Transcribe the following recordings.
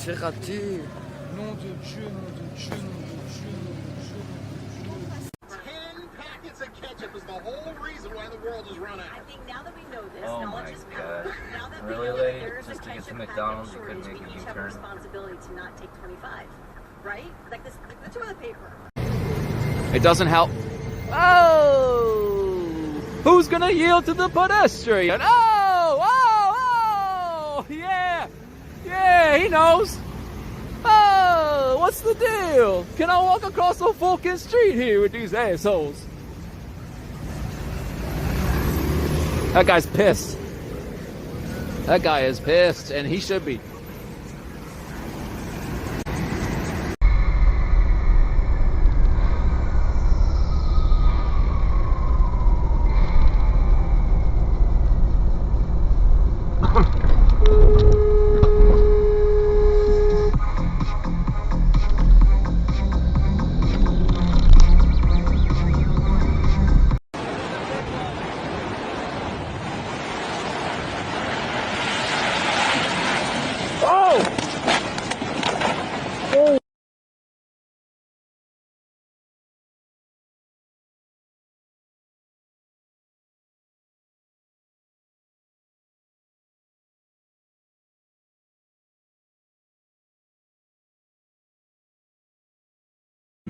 j'ai raté. Nom de Dieu, nom de Dieu, nom de Dieu, nom de Dieu, nom de Dieu. 10 packets of ketchup is the whole reason why the world is running. I think now that we know this, Oh knowledge my is power. God. Now that Really we know late that there is just a to get to ketchup McDonald's, packet you couldn't shortage, make a we each have a U-turn. responsibility to not take 25, right? Like this, the toilet paper. It doesn't help. Oh! Who's gonna yield to the pedestrian? Oh! Oh! Oh! Yeah! Yeah, he knows. Oh! What's the deal? Can I walk across the fucking street here with these assholes? That guy's pissed. That guy is pissed, and he should be.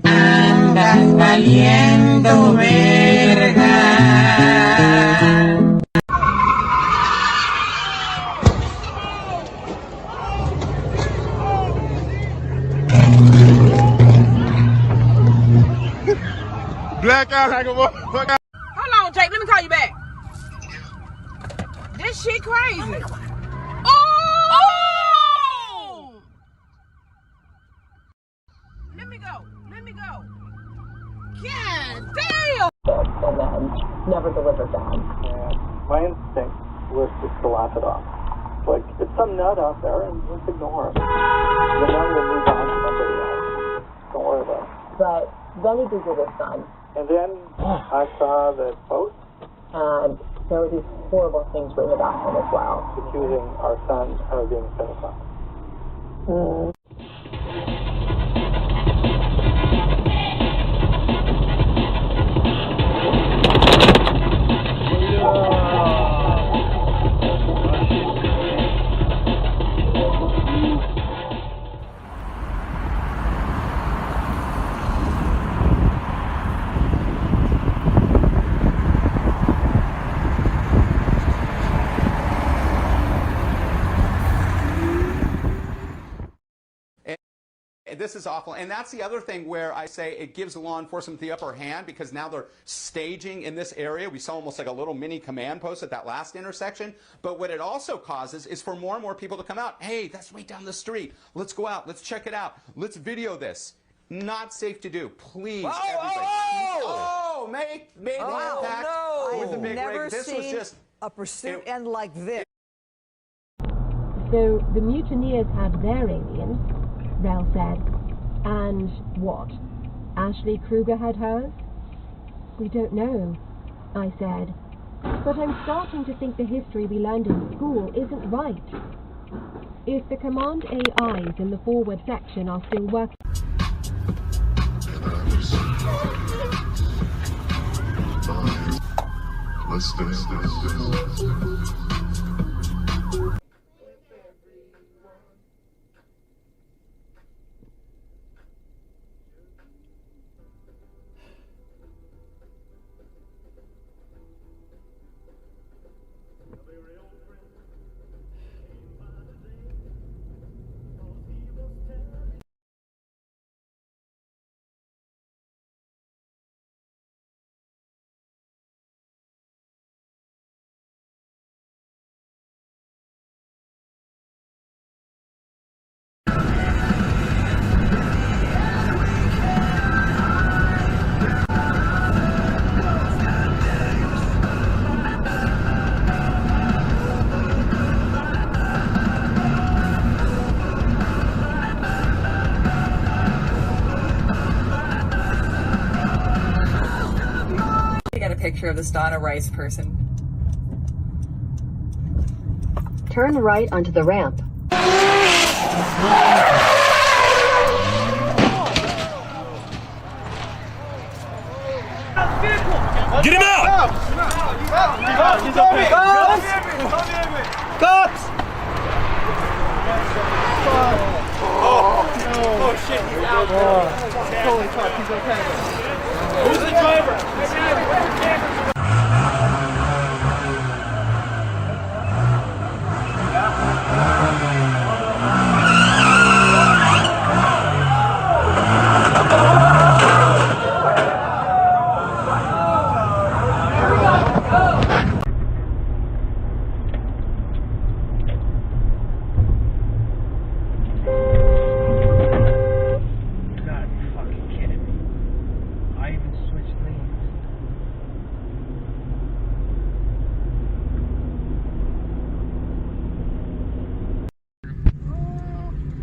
Andas valiendo verga. Blackout like a motherfucker. Hold on, Jake. Let me call you back. This shit crazy. Oh! Let me go. Let me go. God damn! And then never delivered that. And my instinct was just to laugh it off. Like, it's some nut out there and just ignore him. The nut will move on to somebody else. Don't worry about it. But then he Googled his son, And then I saw the post and there were these horrible things written about him as well. accusing our son of being a pedophile. This is awful. And that's the other thing where I say it gives law enforcement the upper hand because now they're staging in this area. We saw almost like a little mini command post at that last intersection. But what it also causes is for more and more people to come out. Hey, that's right down the street. Let's go out. Let's check it out. Let's video this. Not safe to do. Please, everybody. Make contact with the big rig. This was just a pursuit end like this. So the mutineers had their aliens, Rel said, and what? Ashley Kruger had hers? We don't know, I said, but I'm starting to think the history we learned in school isn't right. If the command AIs in the forward section are still working... Let's dance. Picture of this Donna Rice person. Turn right onto the ramp. shit, he's out. Holy fuck, he's okay. Who's the driver? Where's the camera?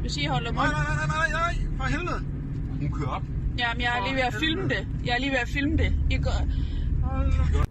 Hvis I holder mund. Nej, for helvede. Hun kører op. Jamen, jeg er lige ved at filme det. I går...